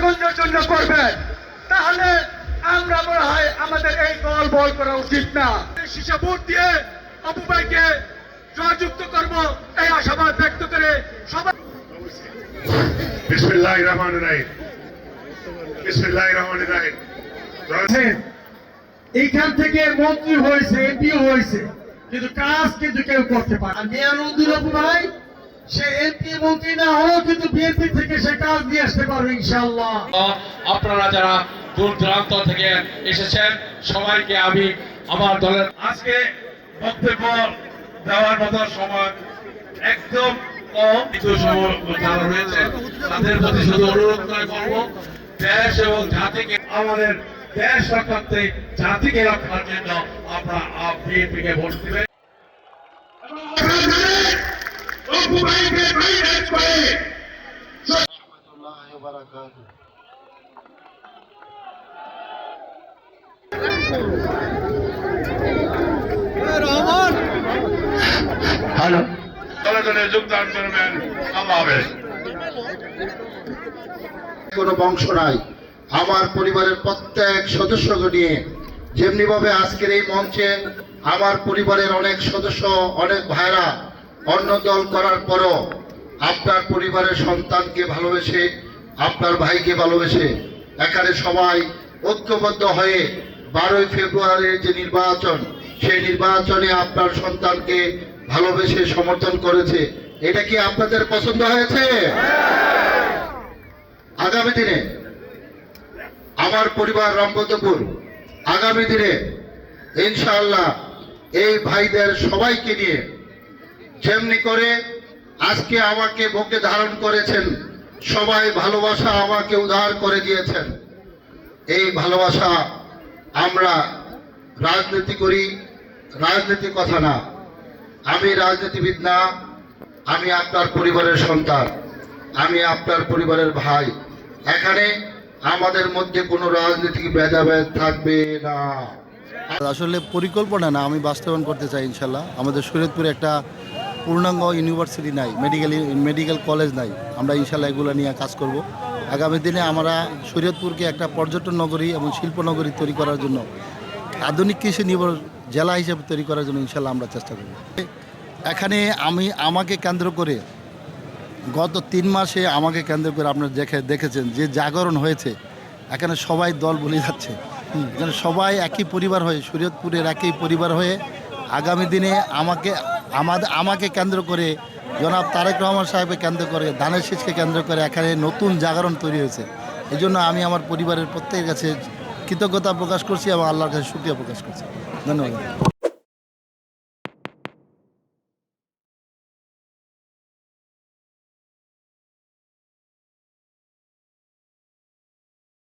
গোপালগঞ্জের জন্য করবেন, তাহলে আমরা মনে হয় আমাদের এই দল বল করা উচিত না। সীসা ভোট দিয়ে অপু ভাইকে জয়যুক্ত করব এই আশাবাদ ব্যক্ত করে সবাই বিসমিল্লাহির রহমানির রহিম। বিসমিল্লাহির রহমানির রহিম। এইখান থেকে মন্ত্রী হয়েছে, এমপিও হয়েছে, কিন্তু কাজ কিন্তু কেউ করতে পারে না। মিয়ানুদ্দিন অপু ভাই সে এমপি মন্ত্রী না হোক, কিন্তু বিএনপি থেকে সে কাজ নিয়ে আসতে পারবে ইনশাআল্লাহ। আপনারা যারা দূর দূরান্ত থেকে এসেছেন সবাইকে আমি আমার দলের আজকে বক্তব্য দেওয়ার মতো সময় একদম কম। কিছু যারা রয়েছে তাদের প্রতি শুধু অনুরোধ করে বলবো, দেশ এবং জাতিকে আমাদের দেশ রক্ষার্থে জাতিকে রক্ষার জন্য আপনারা বিএনপিকে ভোট দিবেন। অপু ভাইকে ভাইরাস করে হ্যালো, দলে যোগদান করবেন। আল্লাহ হাফেজ। কোনো বংশ নাই, আমার পরিবারের প্রত্যেক সদস্যকে নিয়ে যেমনি ভাবে আজকের এই মঞ্চে আমার পরিবারের অনেক সদস্য, অনেক ভাইরা অন্য দল করার পরও আপনার পরিবারের সন্তানকে ভালোবেসে, আপনার ভাইকে ভালোবেসে এখানে সবাই ঐক্যবদ্ধ হয়ে 12ই ফেব্রুয়ারির যে নির্বাচন, সেই নির্বাচনে আপনার সন্তানকে ভালোবেসে সমর্থন করেছে। এটা কি আপনাদের পছন্দ হয়েছে? আগামী দিনে আমার পরিবার রংগতপুর আগামী দিনে ইনশাআল্লাহ এই ভাইদের সবাইকে নিয়ে যেমনি করে আজকে আমাকে বুকে ধারণ করেছেন, সবাই ভালোবাসা আমাকে উদ্ধার করে দিয়েছেন। এই ভালোবাসা আমরা রাজনীতি করি, রাজনীতি কথা না। আমি রাজনীতিবিদ না, আমি আপনার পরিবারের সন্তান, আমি আপনার পরিবারের ভাই। এখানে আমাদের মধ্যে কোনো রাজনৈতিক ভেদাভেদ থাকবে না। আসলে পরিকল্পনা না, আমি বাস্তবায়ন করতে চাই ইনশাল্লাহ। আমাদের শরীয়তপুরে একটা পূর্ণাঙ্গ ইউনিভার্সিটি নাই, মেডিকেল কলেজ নাই। আমরা ইনশাল্লাহ এগুলো নিয়ে কাজ করব। আগামী দিনে আমরা শরীয়তপুরকে একটা পর্যটন নগরী এবং শিল্পনগরী তৈরি করার জন্য, আধুনিক কৃষি নির্ভর জেলা হিসেবে তৈরি করার জন্য ইনশাল্লাহ আমরা চেষ্টা করব। এখানে আমাকে কেন্দ্র করে গত 3 মাসে আমাকে কেন্দ্র করে আপনারা দেখেছেন যে জাগরণ হয়েছে। এখানে সবাই দল বলে যাচ্ছে, এখানে সবাই একই পরিবার হয়ে, শরীয়তপুরের একই পরিবার হয়ে আগামী দিনে আমাকে কেন্দ্র করে, জনাব তারেক রহমান সাহেবকে কেন্দ্র করে, ধানের শীষকে কেন্দ্র করে এখানে নতুন জাগরণ তৈরি হয়েছে। এই জন্য আমি আমার পরিবারের প্রত্যেকের কাছে কৃতজ্ঞতা প্রকাশ করছি এবং আল্লাহর কাছে শুকরিয়া প্রকাশ করছি। ধন্যবাদ।